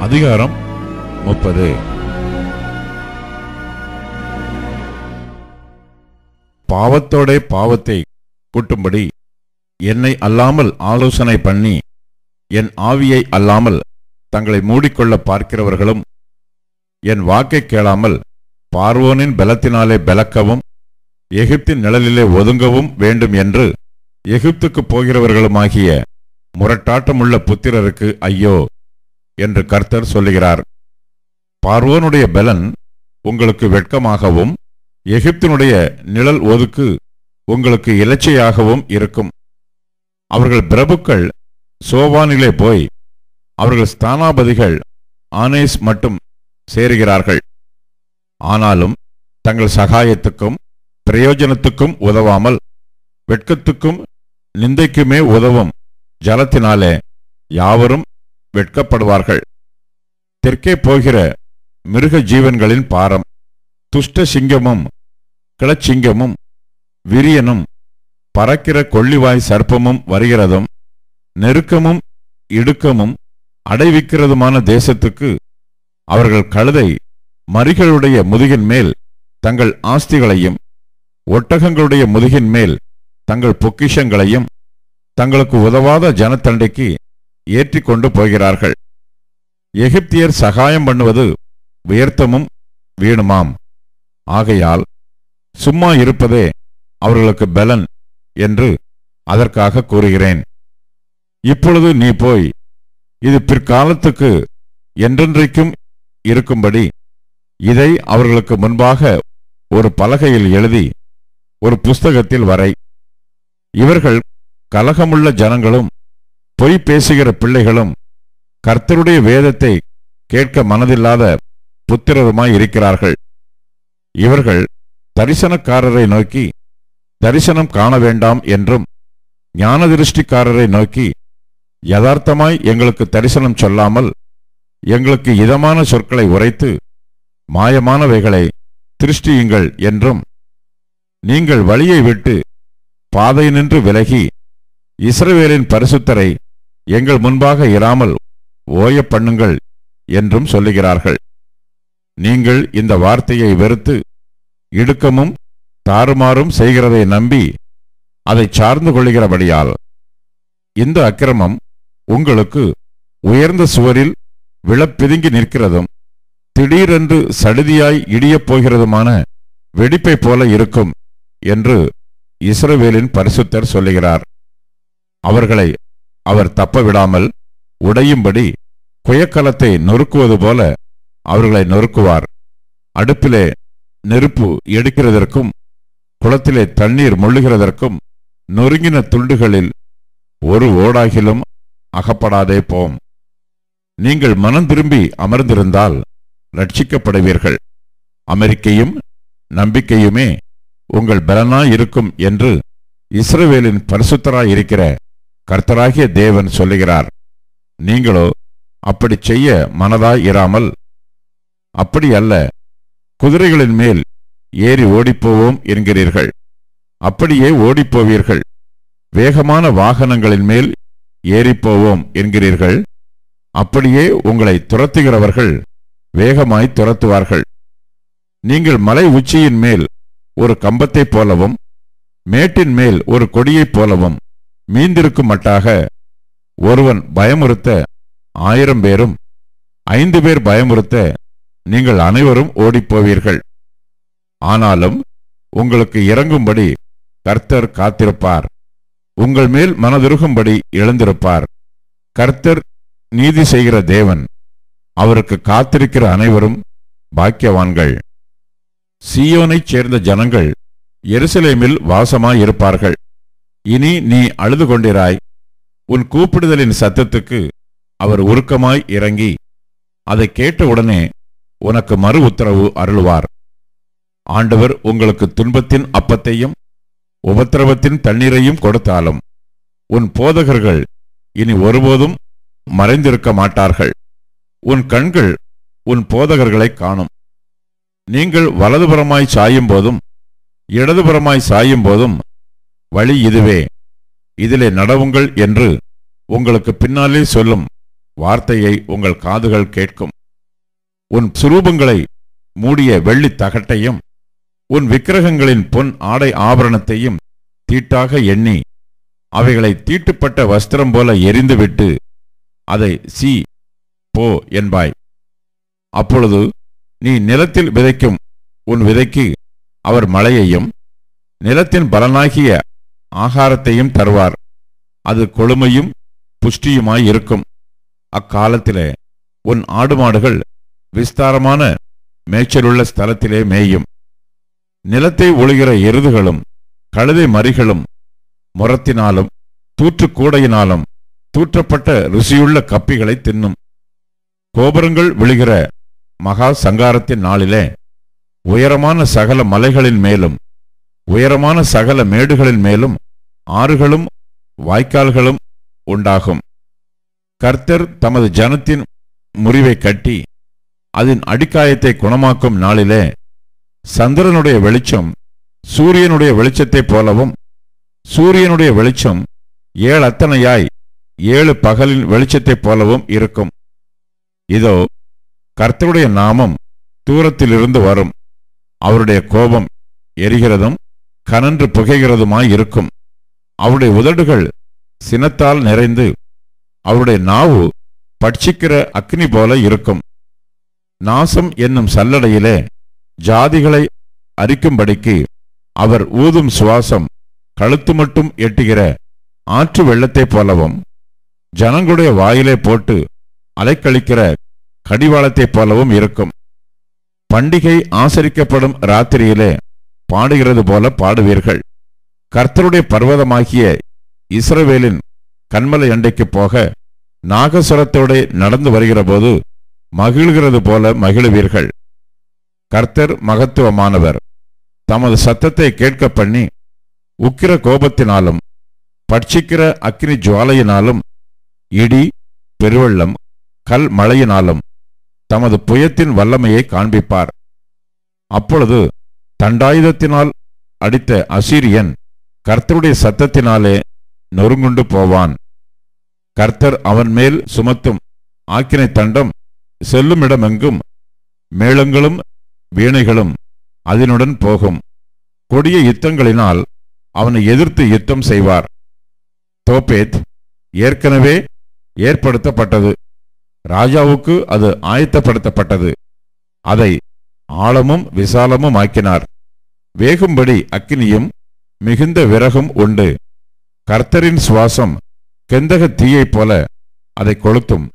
அதிகாரம் 30. பாவத்தோட பாவத்தை கூட்டும்படி என்னை அல்லாமல் ஆலோசனை பண்ணி என் ஆவியை அல்லாமல் தங்களை மூடிக்கொள்ள பார்க்கிறவர்களும் என் வாக்கை கேளாமல் பார்வோனின் பலத்தினாலே பலக்கவும் எகிப்தின் நிழலிலே ஒதுங்கவும் வேண்டும் என்று எகிப்துக்கு போகிறவர்களுமாகிய முரட்டாட்டமுள்ள புத்திரருக்கு ஐயோ என்று கர்த்தர் சொல்லுகிறார். பார்வோனுடைய பலன் உங்களுக்கு வெட்கமாகவும் எகிப்தினுடைய நிழல் ஒதுக்கு உங்களுக்கு இலச்சையாகவும் இருக்கும். அவர்கள் பிரபுக்கள் சோவானிலே போய் அவர்கள் ஸ்தானாபதிகள் ஆனேஸ் மட்டும் சேருகிறார்கள். ஆனாலும் தங்கள் சகாயத்துக்கும் பிரயோஜனத்துக்கும் உதவாமல் வெட்கத்துக்கும் நிந்தைக்குமே உதவும் ஜலத்தினாலே யாவரும் வெட்கப்படுவார்கள். தெற்கே போகிற மிருக ஜீவன்களின் பாரம் துஷ்ட சிங்கமும் கிளச்சிங்கமும் விரியனும் பறக்கிற கொள்ளிவாய் சர்ப்பமும் வருகிறதும் நெருக்கமும் இடுக்கமும் அடைவிக்கிறதுமான தேசத்துக்கு அவர்கள் கழுதை மரிகளுடைய முதுகின் மேல் தங்கள் ஆஸ்திகளையும் ஒட்டகங்களுடைய முதுகின் மேல் தங்கள் பொக்கிஷங்களையும் தங்களுக்கு உதவாத ஜனத்தண்டைக்கு ஏற்றி கொண்டு போகிறார்கள். எகிப்தியர் சகாயம் பண்ணுவது வியர்த்தமும் வீணுமாம். ஆகையால் சும்மா இருப்பதே அவர்களுக்கு பலன் என்று அதற்காக கூறுகிறேன். இப்பொழுது நீ போய் இது பிற்காலத்துக்கு என்றென்றைக்கும் இருக்கும்படி இதை அவர்களுக்கு முன்பாக ஒரு பலகையில் எழுதி ஒரு புஸ்தகத்தில் வரை. இவர்கள் கலகமுள்ள ஜனங்களும் பொய் பேசுகிற பிள்ளைகளும் கர்த்தருடைய வேதத்தை கேட்க மனதில்லாத புத்திரருமாய் இருக்கிறார்கள். இவர்கள் தரிசனக்காரரை நோக்கி தரிசனம் காண வேண்டாம் என்றும் ஞானதிருஷ்டிக்காரரை நோக்கி யதார்த்தமாய் எங்களுக்கு தரிசனம் சொல்லாமல் எங்களுக்கு இதமான சொற்களை உரைத்து மாயமானவைகளை திருஷ்டியுங்கள் என்றும் நீங்கள் வழியை விட்டு பாதை நின்று விலகி இஸ்ரவேலின் பரிசுத்தரை எங்கள் முன்பாக இராமல் ஓய பண்ணுங்கள் என்றும் சொல்லுகிறார்கள். நீங்கள் இந்த வார்த்தையை வெறுத்து இடுக்கமும் தாறுமாறும் செய்கிறதை நம்பி அதை சார்ந்து கொள்கிறபடியால் இந்த அக்கிரமம் உங்களுக்கு உயர்ந்த சுவரில் விழப்பிதுங்கி நிற்கிறதும் திடீரென்று சடுதியாய் இடியப் போகிறதுமான வெடிப்பை போல இருக்கும் என்று இஸ்ரவேலின் பரிசுத்தர் சொல்லுகிறார். அவர்களை அவர் தப்ப விடாமல் உடையும்படி குயக்கலத்தை நொறுக்குவது போல அவர்களை நொறுக்குவார். அடுப்பிலே நெருப்பு எடுக்கிறதற்கும் குளத்திலே தண்ணீர் முள்ளுகிறதற்கும் நொறுங்கின துண்டுகளில் ஒரு ஓடாகிலும் அகப்படாதே போம். நீங்கள் மனம் திரும்பி அமர்ந்திருந்தால் ரட்சிக்கப்படுவீர்கள். அமெரிக்கையும் நம்பிக்கையுமே உங்கள் பலனாயிருக்கும் என்று இஸ்ரவேலின் பரிசுத்தராயிருக்கிற கர்த்தராகிய தேவன் சொல்லுகிறார். நீங்களோ அப்படி செய்ய மனதாய் இராமல், அப்படி அல்ல, குதிரைகளின் மேல் ஏறி ஓடிப்போவோம் என்கிறீர்கள். அப்படியே ஓடிப்போவீர்கள். வேகமான வாகனங்களின் மேல் ஏறிப்போவோம் என்கிறீர்கள். அப்படியே உங்களை துரத்துகிறவர்கள் வேகமாய் துரத்துவார்கள். நீங்கள் மலை உச்சியின் மேல் ஒரு கம்பத்தைப் போலவும் மேட்டின் மேல் ஒரு கொடியைப் போலவும் மீந்திருக்கும் மட்டாக ஒருவன் பயமுறுத்த 1000 பேரும் 5 பேர் பயமுறுத்த நீங்கள் அனைவரும் ஓடிப்போவீர்கள். ஆனாலும் உங்களுக்கு இறங்கும்படி கர்த்தர் காத்திருப்பார். உங்கள் மேல் மனதுருகும்படி எழுந்திருப்பார். கர்த்தர் நீதி செய்கிற தேவன். அவருக்கு காத்திருக்கிற அனைவரும் பாக்கியவான்கள். சீயோனைச் சேர்ந்த ஜனங்கள் எருசலேமில் வாசமாயிருப்பார்கள். இனி நீ அழுது கொண்டிராய். உன் கூப்பிடுதலின் சத்தத்துக்கு அவர் உருக்கமாய் இறங்கி அதை கேட்டவுடனே உனக்கு மறு உத்தரவு அருளுவார். ஆண்டவர் உங்களுக்கு துன்பத்தின் அப்பத்தையும் உபத்திரவத்தின் தண்ணீரையும் கொடுத்தாலும் உன் போதகர்கள் இனி ஒருபோதும் மறைந்திருக்க மாட்டார்கள். உன் கண்கள் உன் போதகர்களை காணும். நீங்கள் வலதுபுறமாய் சாயும் போதும் இடதுபுறமாய் சாயும் போதும் வழி இதுவே, இதிலே நடவுங்கள் என்று உங்களுக்கு பின்னாலே சொல்லும் வார்த்தையை உங்கள் காதுகள் கேட்கும். உன் சுரூபங்களை மூடிய வெள்ளி தகட்டையும் உன் விக்கிரகங்களின் பொன் ஆடை ஆபரணத்தையும் தீட்டாக எண்ணி அவைகளை தீட்டுப்பட்ட வஸ்திரம் போல எரிந்துவிட்டு அதை சீ போ என்பாய். அப்பொழுது நீ நிலத்தில் விதைக்கும் உன் விதைக்கு அவர் மழையையும் நிலத்தின் பலனாகிய ஆகாரத்தையும் தருவார். அது கொழுமையும் புஷ்டியுமாயிருக்கும். அக்காலத்திலே உன் ஆடு மாடுகள் விஸ்தாரமான மேய்ச்சலுள்ள ஸ்தலத்திலே மேயும். நிலத்தை ஒழுகிற எருதுகளும் கழுதை மறிகளும் முரத்தினாலும் தூற்றுக்கூடையினாலும் தூற்றப்பட்ட ருசியுள்ள கப்பிகளை தின்னும். கோபுரங்கள் விழுகிற மகா சங்காரத்தின் நாளிலே உயரமான சகல மலைகளின் மேலும் உயரமான சகல மேடுகளின் மேலும் ஆறுகளும் வாய்க்கால்களும் உண்டாகும். கர்த்தர் தமது ஜனத்தின் முறிவை கட்டி அதன் அடிக்காயத்தை குணமாக்கும் நாளிலே சந்திரனுடைய வெளிச்சம் சூரியனுடைய வெளிச்சத்தைப் போலவும் சூரியனுடைய வெளிச்சம் 7 அத்தனையாய் 7 பகலின் வெளிச்சத்தைப் போலவும் இருக்கும். இதோ கர்த்தருடைய நாமம் தூரத்திலிருந்து வரும். அவருடைய கோபம் எரிகிறதும் கனன்று புகைகிறதுமாயிருக்கும். அவருடைய உதடுகள் சினத்தால் நிறைந்து அவருடைய நாவு பட்சிக்கிற அக்னி போல இருக்கும். நாசம் என்னும் சல்லடையிலே ஜாதிகளை அரிக்கும்படிக்கு அவர் ஊதும் சுவாசம் கழுத்து மட்டும் எட்டுகிற ஆற்று வெள்ளத்தைப் போலவும் ஜனங்களுடைய வாயிலே போட்டு அலைக்கழிக்கிற கடிவாளத்தைப் போலவும் இருக்கும். பண்டிகை ஆசரிக்கப்படும் ராத்திரியிலே பாடுகிறது போல பாடுவீர்கள். கர்த்தருடைய பர்வதமாகிய இஸ்ரவேலின் கன்மலை அண்டைக்கு போக நாகசுரத்தோடு நடந்து வருகிற போது மகிழ்கிறது போல மகிழுவீர்கள். கர்த்தர் மகத்துவமானவர். தமது சத்தத்தை கேட்க பண்ணி உக்கிர கோபத்தினாலும் பட்சிக்கிற அக்கினி ஜுவாலையினாலும் இடி பெருவெள்ளம் கல் மழையினாலும் தமது புயத்தின் வல்லமையை காண்பிப்பார். அப்பொழுது தண்டாயுதத்தினால் அடித்த அசீரியன் கர்த்தருடைய சத்தத்தினாலே நொறுங்குண்டு போவான். கர்த்தர் அவன் மேல் சுமத்தும் ஆக்கினை தண்டம் செல்லுமிடமெங்கும் மேளங்களும் வீணைகளும் அதனுடன் போகும். கொடிய யுத்தங்களினால் அவனை எதிர்த்து யுத்தம் செய்வார். தோப்பேத் ஏற்கனவே ஏற்படுத்தப்பட்டது. ராஜாவுக்கு அது ஆயத்தப்படுத்தப்பட்டது. அதை ஆழமும் விசாலமும் ஆக்கினார். வேகும்படி அக்கினியும் மிகுந்த விறகும் உண்டு. கர்த்தரின் சுவாசம் கெந்தக தீயைப் போல அதை கொளுத்தும்.